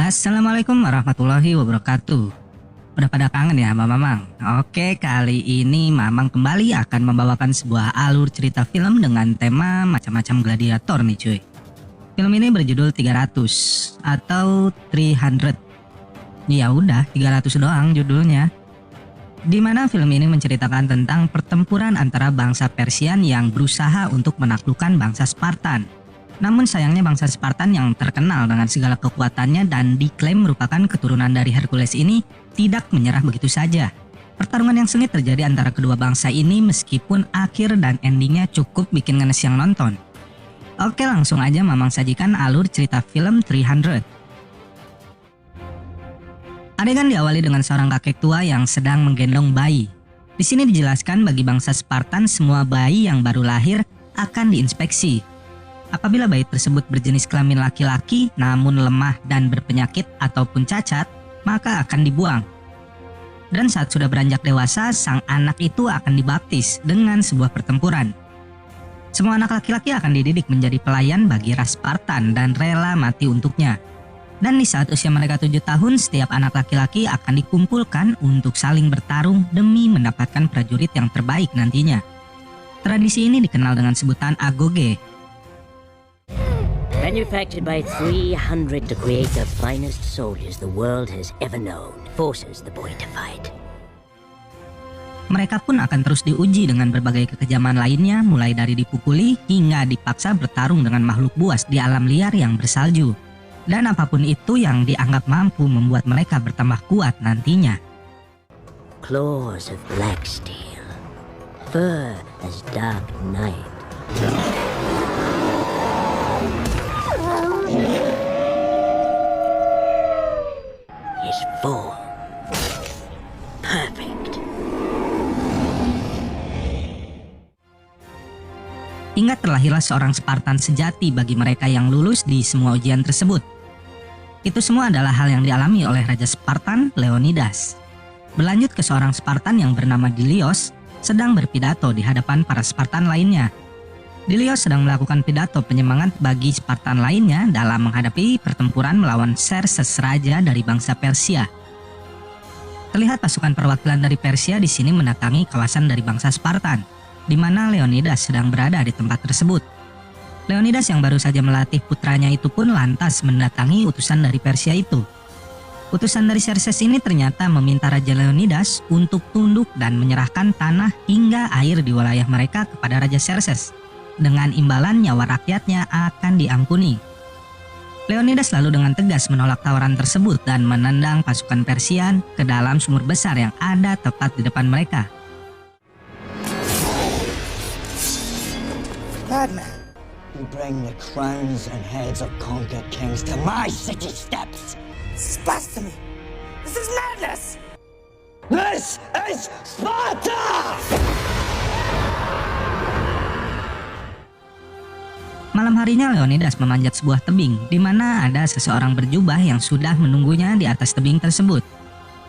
Assalamualaikum warahmatullahi wabarakatuh. Udah pada kangen ya sama Mamang? Oke, kali ini Mamang kembali akan membawakan sebuah alur cerita film dengan tema macam-macam gladiator nih cuy. Film ini berjudul 300 atau 300. Ya udah, 300 doang judulnya. Di mana film ini menceritakan tentang pertempuran antara bangsa Persian yang berusaha untuk menaklukkan bangsa Spartan. Namun sayangnya bangsa Spartan yang terkenal dengan segala kekuatannya dan diklaim merupakan keturunan dari Hercules ini tidak menyerah begitu saja. Pertarungan yang sengit terjadi antara kedua bangsa ini meskipun akhir dan endingnya cukup bikin ngenes yang nonton. Oke, langsung aja Mamang sajikan alur cerita film 300. Adegan diawali dengan seorang kakek tua yang sedang menggendong bayi. Di sini dijelaskan bagi bangsa Spartan semua bayi yang baru lahir akan diinspeksi. Apabila bayi tersebut berjenis kelamin laki-laki namun lemah dan berpenyakit ataupun cacat, maka akan dibuang. Dan saat sudah beranjak dewasa, sang anak itu akan dibaptis dengan sebuah pertempuran. Semua anak laki-laki akan dididik menjadi pelayan bagi ras Spartan dan rela mati untuknya. Dan di saat usia mereka 7 tahun, setiap anak laki-laki akan dikumpulkan untuk saling bertarung demi mendapatkan prajurit yang terbaik nantinya. Tradisi ini dikenal dengan sebutan agoge. Manufactured by 300 to create the finest soldiers the world has ever known, forces the boy to fight. Mereka pun akan terus diuji dengan berbagai kekejaman lainnya, mulai dari dipukuli hingga dipaksa bertarung dengan makhluk buas di alam liar yang bersalju. Dan apapun itu yang dianggap mampu membuat mereka bertambah kuat nantinya. Claws of black steel, fur as dark night. His form perfect. Hingga terlahirlah seorang Spartan sejati bagi mereka yang lulus di semua ujian tersebut. Itu semua adalah hal yang dialami oleh Raja Spartan, Leonidas. Berlanjut ke seorang Spartan yang bernama Dilios sedang berpidato di hadapan para Spartan lainnya. Dilios sedang melakukan pidato penyemangat bagi Spartan lainnya dalam menghadapi pertempuran melawan Xerxes, raja dari bangsa Persia. Terlihat pasukan perwakilan dari Persia di sini mendatangi kawasan dari bangsa Spartan, di mana Leonidas sedang berada di tempat tersebut. Leonidas yang baru saja melatih putranya itu pun lantas mendatangi utusan dari Persia itu. Utusan dari Xerxes ini ternyata meminta Raja Leonidas untuk tunduk dan menyerahkan tanah hingga air di wilayah mereka kepada Raja Xerxes. Dengan imbalan nyawa rakyatnya akan diampuni. Leonidas lalu dengan tegas menolak tawaran tersebut dan menendang pasukan Persian ke dalam sumur besar yang ada tepat di depan mereka. Madman, you bring the crowns and heads of conquered kings to my city steps. This is blasphemy. This is madness. This is Sparta! Malam harinya Leonidas memanjat sebuah tebing di mana ada seseorang berjubah yang sudah menunggunya di atas tebing tersebut.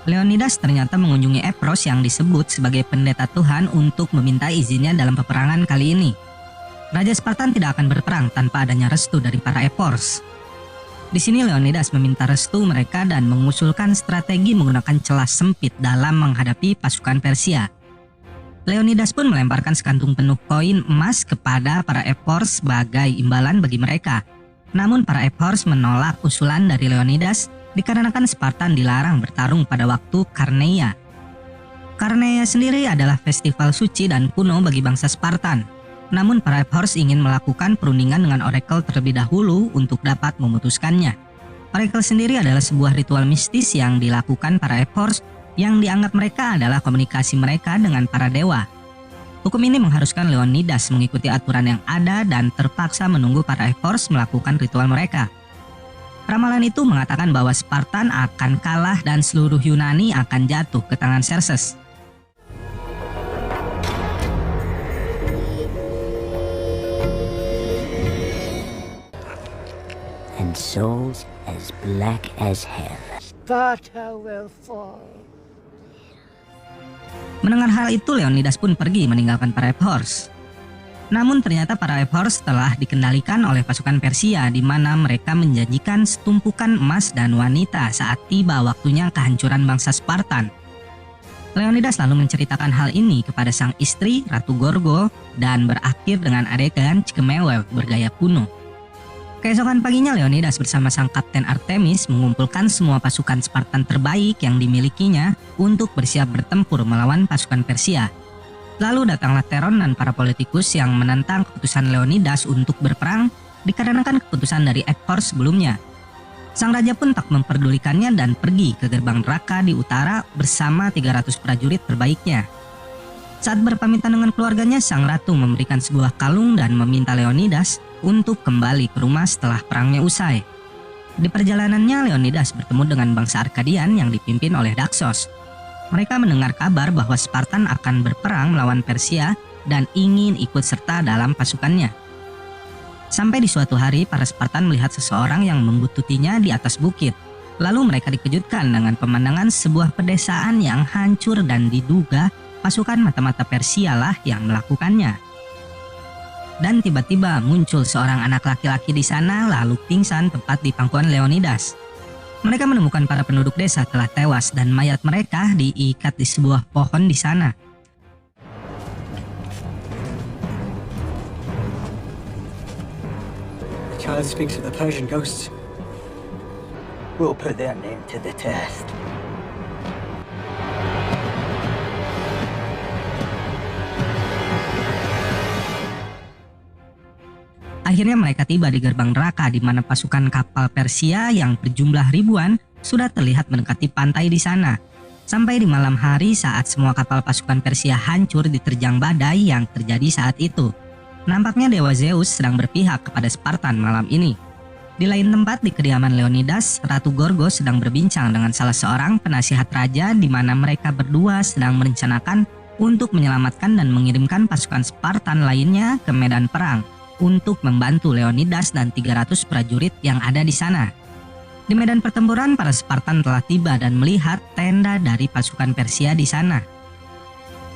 Leonidas ternyata mengunjungi Epros yang disebut sebagai pendeta Tuhan untuk meminta izinnya dalam peperangan kali ini. Raja Spartan tidak akan berperang tanpa adanya restu dari para Epors. Di sini Leonidas meminta restu mereka dan mengusulkan strategi menggunakan celah sempit dalam menghadapi pasukan Persia. Leonidas pun melemparkan sekantung penuh koin emas kepada para Epors sebagai imbalan bagi mereka. Namun para Epors menolak usulan dari Leonidas dikarenakan Spartan dilarang bertarung pada waktu Carneia. Carneia sendiri adalah festival suci dan kuno bagi bangsa Spartan. Namun para Epors ingin melakukan perundingan dengan Oracle terlebih dahulu untuk dapat memutuskannya. Oracle sendiri adalah sebuah ritual mistis yang dilakukan para Epors yang dianggap mereka adalah komunikasi mereka dengan para dewa. Hukum ini mengharuskan Leonidas mengikuti aturan yang ada dan terpaksa menunggu para Epors melakukan ritual mereka. Ramalan itu mengatakan bahwa Spartan akan kalah dan seluruh Yunani akan jatuh ke tangan Xerxes. And souls as black as hell. Sparta will fall. Mendengar hal itu, Leonidas pun pergi meninggalkan para Epors. Namun ternyata para efforts telah dikendalikan oleh pasukan Persia, di mana mereka menjanjikan setumpukan emas dan wanita saat tiba waktunya kehancuran bangsa Spartan. Leonidas lalu menceritakan hal ini kepada sang istri Ratu Gorgo dan berakhir dengan adegan Cikemewe bergaya kuno. Keesokan paginya Leonidas bersama sang Kapten Artemis mengumpulkan semua pasukan Spartan terbaik yang dimilikinya untuk bersiap bertempur melawan pasukan Persia. Lalu datanglah Theron dan para politikus yang menentang keputusan Leonidas untuk berperang dikarenakan keputusan dari ekor sebelumnya. Sang raja pun tak memperdulikannya dan pergi ke gerbang neraka di utara bersama 300 prajurit terbaiknya. Saat berpamitan dengan keluarganya, sang ratu memberikan sebuah kalung dan meminta Leonidas untuk kembali ke rumah setelah perangnya usai. Di perjalanannya, Leonidas bertemu dengan bangsa Arkadian yang dipimpin oleh Daxos. Mereka mendengar kabar bahwa Spartan akan berperang melawan Persia dan ingin ikut serta dalam pasukannya. Sampai di suatu hari, para Spartan melihat seseorang yang membututinya di atas bukit. Lalu mereka dikejutkan dengan pemandangan sebuah pedesaan yang hancur dan diduga pasukan mata-mata Persia lah yang melakukannya. Dan tiba-tiba muncul seorang anak laki-laki di sana lalu pingsan tepat di pangkuan Leonidas. Mereka menemukan para penduduk desa telah tewas dan mayat mereka diikat di sebuah pohon di sana. The child speaks of the Persian ghosts. We'll put their name to the test. Akhirnya mereka tiba di gerbang neraka di mana pasukan kapal Persia yang berjumlah ribuan sudah terlihat mendekati pantai di sana. Sampai di malam hari saat semua kapal pasukan Persia hancur diterjang badai yang terjadi saat itu. Nampaknya Dewa Zeus sedang berpihak kepada Spartan malam ini. Di lain tempat di kediaman Leonidas, Ratu Gorgo sedang berbincang dengan salah seorang penasihat raja di mana mereka berdua sedang merencanakan untuk menyelamatkan dan mengirimkan pasukan Spartan lainnya ke medan perang untuk membantu Leonidas dan 300 prajurit yang ada di sana. Di medan pertempuran, para Spartan telah tiba dan melihat tenda dari pasukan Persia di sana.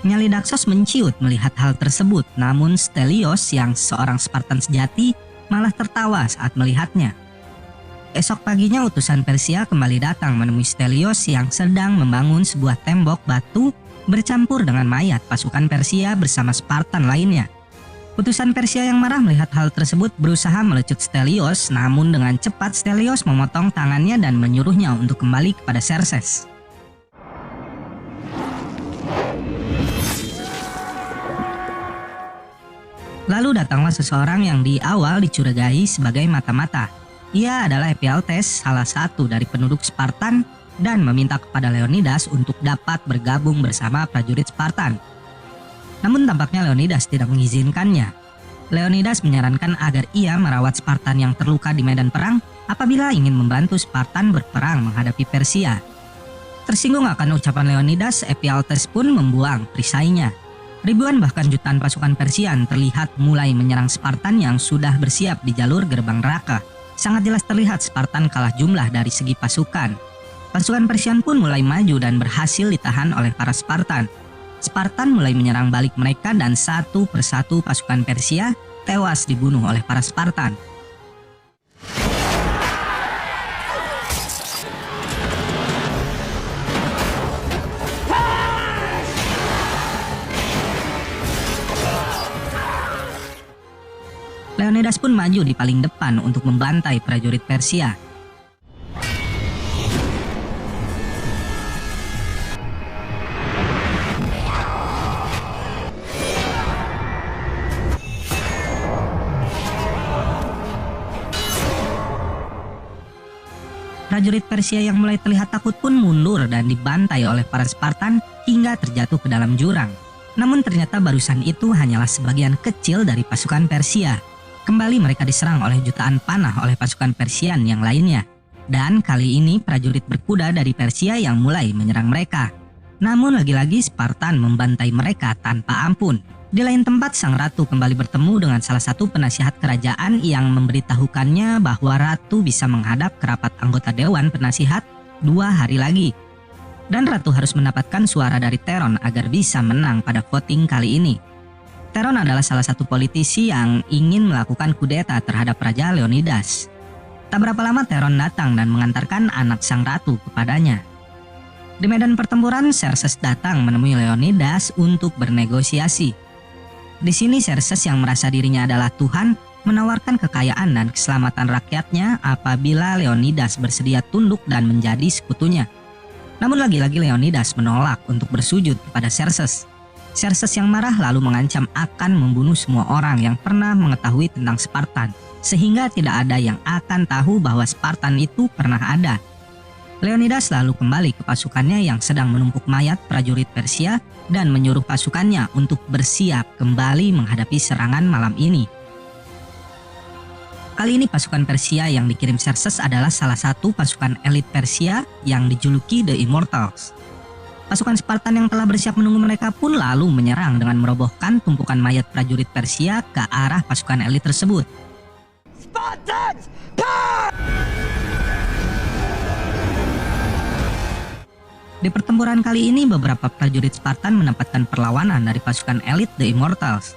Nyali Daxos menciut melihat hal tersebut, namun Stelios yang seorang Spartan sejati malah tertawa saat melihatnya. Esok paginya utusan Persia kembali datang menemui Stelios yang sedang membangun sebuah tembok batu bercampur dengan mayat pasukan Persia bersama Spartan lainnya. Utusan Persia yang marah melihat hal tersebut berusaha melecut Stelios, namun dengan cepat Stelios memotong tangannya dan menyuruhnya untuk kembali kepada Xerxes. Lalu datanglah seseorang yang di awal dicurigai sebagai mata-mata. Ia adalah Ephialtes, salah satu dari penduduk Spartan, dan meminta kepada Leonidas untuk dapat bergabung bersama prajurit Spartan. Namun tampaknya Leonidas tidak mengizinkannya. Leonidas menyarankan agar ia merawat Spartan yang terluka di medan perang apabila ingin membantu Spartan berperang menghadapi Persia. Tersinggung akan ucapan Leonidas, Ephialtes pun membuang perisainya. Ribuan bahkan jutaan pasukan Persian terlihat mulai menyerang Spartan yang sudah bersiap di jalur gerbang neraka. Sangat jelas terlihat Spartan kalah jumlah dari segi pasukan. Pasukan Persian pun mulai maju dan berhasil ditahan oleh para Spartan. Spartan mulai menyerang balik mereka dan satu persatu pasukan Persia tewas dibunuh oleh para Spartan. Leonidas pun maju di paling depan untuk membantai prajurit Persia. Prajurit Persia yang mulai terlihat takut pun mundur dan dibantai oleh para Spartan hingga terjatuh ke dalam jurang. Namun ternyata barusan itu hanyalah sebagian kecil dari pasukan Persia. Kembali mereka diserang oleh jutaan panah oleh pasukan Persian yang lainnya. Dan kali ini prajurit berkuda dari Persia yang mulai menyerang mereka. Namun lagi-lagi Spartan membantai mereka tanpa ampun. Di lain tempat, sang ratu kembali bertemu dengan salah satu penasihat kerajaan yang memberitahukannya bahwa ratu bisa menghadap ke rapat anggota dewan penasihat 2 hari lagi. Dan ratu harus mendapatkan suara dari Theron agar bisa menang pada voting kali ini. Theron adalah salah satu politisi yang ingin melakukan kudeta terhadap Raja Leonidas. Tak berapa lama Theron datang dan mengantarkan anak sang ratu kepadanya. Di medan pertempuran, Xerxes datang menemui Leonidas untuk bernegosiasi. Di sini Xerxes yang merasa dirinya adalah Tuhan menawarkan kekayaan dan keselamatan rakyatnya apabila Leonidas bersedia tunduk dan menjadi sekutunya. Namun lagi-lagi Leonidas menolak untuk bersujud kepada Xerxes. Xerxes yang marah lalu mengancam akan membunuh semua orang yang pernah mengetahui tentang Spartan, sehingga tidak ada yang akan tahu bahwa Spartan itu pernah ada. Leonidas lalu kembali ke pasukannya yang sedang menumpuk mayat prajurit Persia dan menyuruh pasukannya untuk bersiap kembali menghadapi serangan malam ini. Kali ini pasukan Persia yang dikirim Xerxes adalah salah satu pasukan elit Persia yang dijuluki The Immortals. Pasukan Spartan yang telah bersiap menunggu mereka pun lalu menyerang dengan merobohkan tumpukan mayat prajurit Persia ke arah pasukan elit tersebut. Spartans! Di pertempuran kali ini beberapa prajurit Spartan mendapatkan perlawanan dari pasukan elit The Immortals.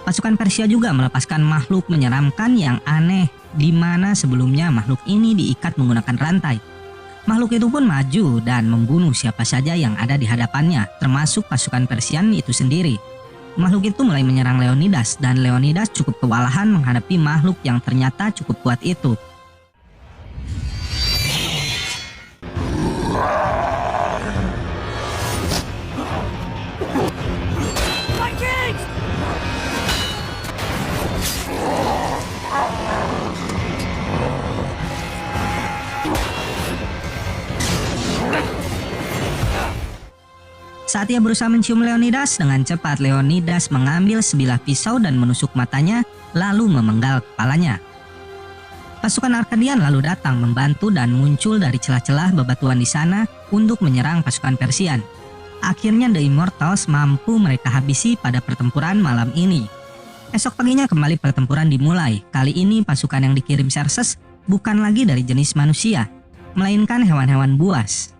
Pasukan Persia juga melepaskan makhluk menyeramkan yang aneh, di mana sebelumnya makhluk ini diikat menggunakan rantai. Makhluk itu pun maju dan membunuh siapa saja yang ada di hadapannya, termasuk pasukan Persian itu sendiri. Makhluk itu mulai menyerang Leonidas dan Leonidas cukup kewalahan menghadapi makhluk yang ternyata cukup kuat itu. Saat ia berusaha mencium Leonidas, dengan cepat Leonidas mengambil sebilah pisau dan menusuk matanya, lalu memenggal kepalanya. Pasukan Arkadian lalu datang membantu dan muncul dari celah-celah bebatuan di sana untuk menyerang pasukan Persian. Akhirnya The Immortals mampu mereka habisi pada pertempuran malam ini. Esok paginya kembali pertempuran dimulai. Kali ini pasukan yang dikirim Xerxes bukan lagi dari jenis manusia, melainkan hewan-hewan buas.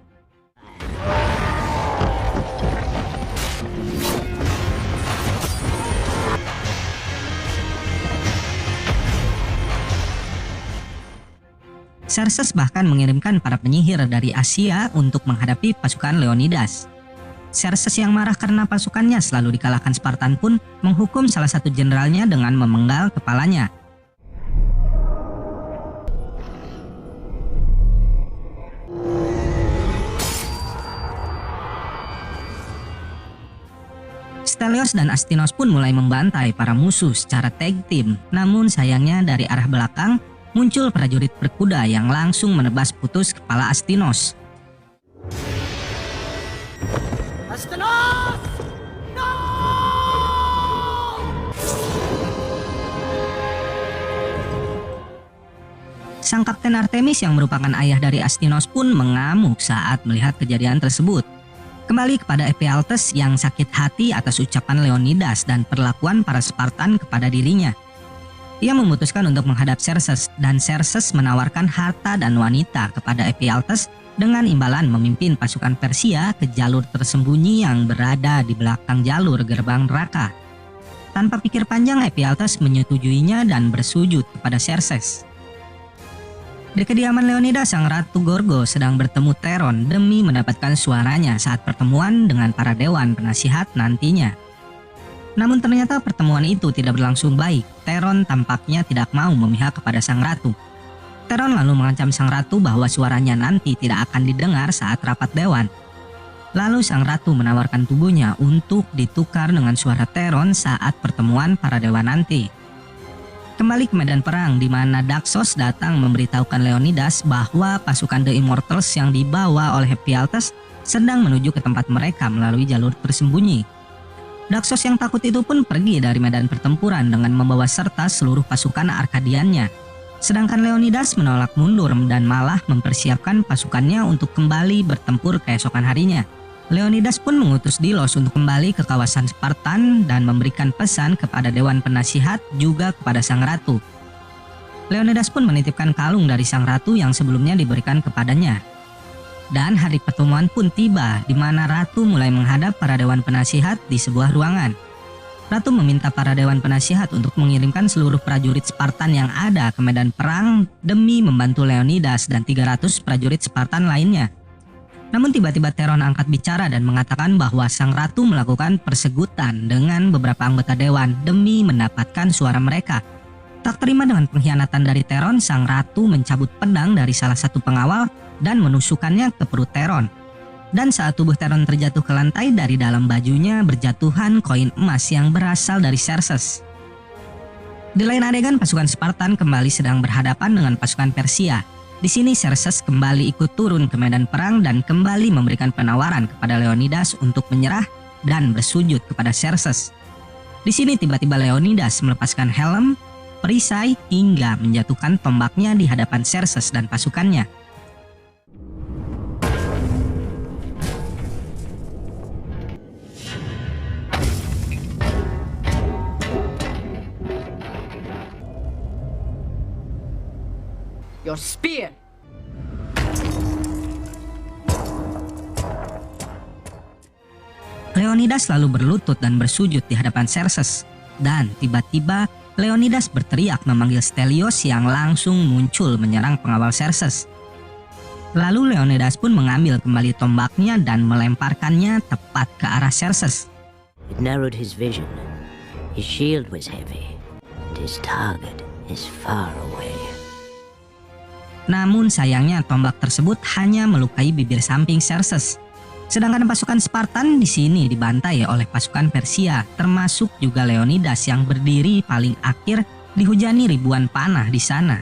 Xerxes bahkan mengirimkan para penyihir dari Asia untuk menghadapi pasukan Leonidas. Xerxes yang marah karena pasukannya selalu dikalahkan Spartan pun menghukum salah satu jenderalnya dengan memenggal kepalanya. Stelios dan Astinos pun mulai membantai para musuh secara tag team. Namun sayangnya dari arah belakang muncul prajurit berkuda yang langsung menebas putus kepala Astinos. Astinos! No! Sang Kapten Artemis yang merupakan ayah dari Astinos pun mengamuk saat melihat kejadian tersebut. Kembali kepada Ephialtes yang sakit hati atas ucapan Leonidas dan perlakuan para Spartan kepada dirinya. Ia memutuskan untuk menghadap Xerxes dan Xerxes menawarkan harta dan wanita kepada Ephialtes dengan imbalan memimpin pasukan Persia ke jalur tersembunyi yang berada di belakang jalur gerbang neraka. Tanpa pikir panjang Ephialtes menyetujuinya dan bersujud kepada Xerxes. Di kediaman Leonidas, sang Ratu Gorgo sedang bertemu Theron demi mendapatkan suaranya saat pertemuan dengan para dewan penasihat nantinya. Namun ternyata pertemuan itu tidak berlangsung baik. Theron tampaknya tidak mau memihak kepada sang ratu. Theron lalu mengancam sang ratu bahwa suaranya nanti tidak akan didengar saat rapat dewan. Lalu sang ratu menawarkan tubuhnya untuk ditukar dengan suara Theron saat pertemuan para dewan nanti. Kembali ke medan perang di mana Daxos datang memberitahukan Leonidas bahwa pasukan The Immortals yang dibawa oleh Ephialtes sedang menuju ke tempat mereka melalui jalur tersembunyi. Daxos yang takut itu pun pergi dari medan pertempuran dengan membawa serta seluruh pasukan Arkadiannya. Sedangkan Leonidas menolak mundur dan malah mempersiapkan pasukannya untuk kembali bertempur keesokan harinya. Leonidas pun mengutus Dilos untuk kembali ke kawasan Spartan dan memberikan pesan kepada dewan penasihat juga kepada sang ratu. Leonidas pun menitipkan kalung dari sang ratu yang sebelumnya diberikan kepadanya. Dan hari pertemuan pun tiba di mana ratu mulai menghadap para dewan penasihat di sebuah ruangan. Ratu meminta para dewan penasihat untuk mengirimkan seluruh prajurit Spartan yang ada ke medan perang demi membantu Leonidas dan 300 prajurit Spartan lainnya. Namun tiba-tiba Theron angkat bicara dan mengatakan bahwa sang ratu melakukan persekutuan dengan beberapa anggota dewan demi mendapatkan suara mereka. Tak terima dengan pengkhianatan dari Theron, sang ratu mencabut pedang dari salah satu pengawal dan menusukkannya ke perut Theron. Dan saat tubuh Theron terjatuh ke lantai, dari dalam bajunya berjatuhan koin emas yang berasal dari Xerxes. Di lain adegan, pasukan Spartan kembali sedang berhadapan dengan pasukan Persia. Di sini Xerxes kembali ikut turun ke medan perang dan kembali memberikan penawaran kepada Leonidas untuk menyerah dan bersujud kepada Xerxes. Di sini tiba-tiba Leonidas melepaskan helm, perisai hingga menjatuhkan tombaknya di hadapan Xerxes dan pasukannya. Your spear! Leonidas lalu berlutut dan bersujud di hadapan Xerxes. Dan tiba-tiba Leonidas berteriak memanggil Stelios yang langsung muncul menyerang pengawal Xerxes. Lalu Leonidas pun mengambil kembali tombaknya dan melemparkannya tepat ke arah Xerxes. It narrowed his vision. His shield was heavy, and his target is far away. Namun sayangnya tombak tersebut hanya melukai bibir samping Xerxes. Sedangkan pasukan Spartan di sini dibantai oleh pasukan Persia, termasuk juga Leonidas yang berdiri paling akhir dihujani ribuan panah di sana.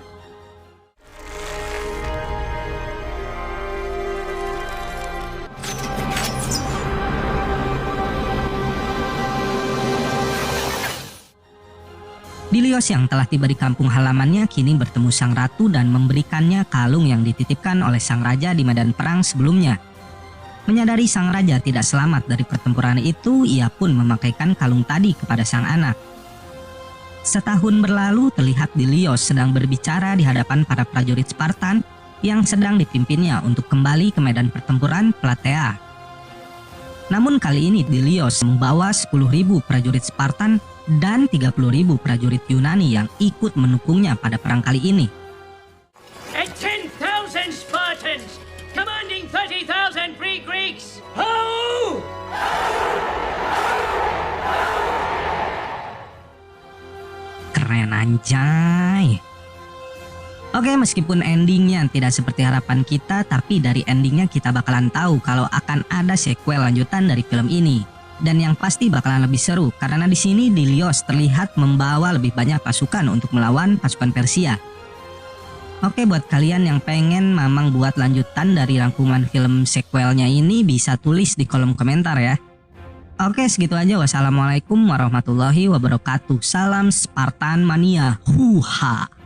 Dilios yang telah tiba di kampung halamannya kini bertemu sang ratu dan memberikannya kalung yang dititipkan oleh sang raja di medan perang sebelumnya. Menyadari sang raja tidak selamat dari pertempuran itu, ia pun memakaikan kalung tadi kepada sang anak. Setahun berlalu, terlihat Dilios sedang berbicara di hadapan para prajurit Spartan yang sedang dipimpinnya untuk kembali ke medan pertempuran Plataea. Namun kali ini Dilios membawa 10.000 prajurit Spartan dan 30.000 prajurit Yunani yang ikut mendukungnya pada perang kali ini. And 10,000 Spartans, commanding 30,000 free Greeks. Ho! Keren anjay. Oke, meskipun endingnya tidak seperti harapan kita, tapi dari endingnya kita bakalan tahu kalau akan ada sequel lanjutan dari film ini. Dan yang pasti bakalan lebih seru karena di sini Dilios terlihat membawa lebih banyak pasukan untuk melawan pasukan Persia. Oke, buat kalian yang pengen Mamang buat lanjutan dari rangkuman film sequelnya ini bisa tulis di kolom komentar ya. Oke, segitu aja. Wassalamualaikum warahmatullahi wabarakatuh. Salam Spartan Mania. Huha.